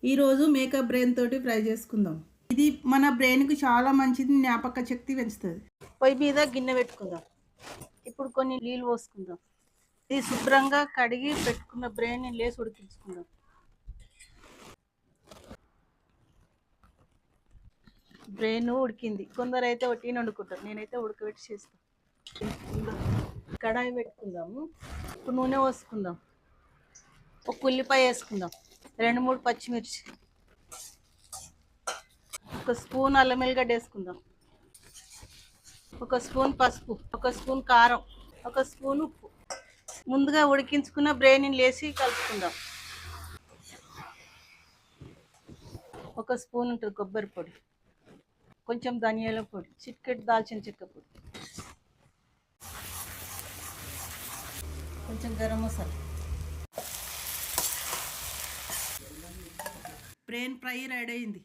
ఈరోజు makeup brain తోటి fry చేసుకుందాం. ఇది మన బ్రెయిన్కి చాలా మంచిది, జ్ఞాపక శక్తి పెంచుతుంది. పొయ్యి మీద గిన్నె పెట్టుకుందాం. ఇప్పుడు కొన్ని నీళ్ళు పోసుకుందాం. ఇది శుభ్రంగా కడిగి పెట్టుకున్న బ్రెయిన్ లేసి ఉడికించుకుందాం. బ్రెయిన్ ఉడికింది. కొందరు అయితే ఒట్టిని వండుకుంటారు, నేనైతే ఉడకబెట్టి చేస్తాను. కడాయి పెట్టుకుందాము. ఇప్పుడు నూనె పోసుకుందాం. ఒక ఉల్లిపాయ వేసుకుందాం, 2-3 పచ్చిమిర్చి, ఒక స్పూన్ అల్లం వెల్లిగడ్డ వేసుకుందాం, ఒక స్పూన్ పసుపు, ఒక స్పూన్ కారం, ఒక స్పూన్ ఉప్పు. ముందుగా ఉడికించుకున్న బ్రెయిన్ లేసి కలుపుకుందాం. ఒక స్పూన్ ఉంటుంది కొబ్బరి పొడి, కొంచెం ధనియాల పొడి, చిటికెడు దాల్చిన చెక్క పొడి, కొంచెం garam masala. Brain fry ready అయింది.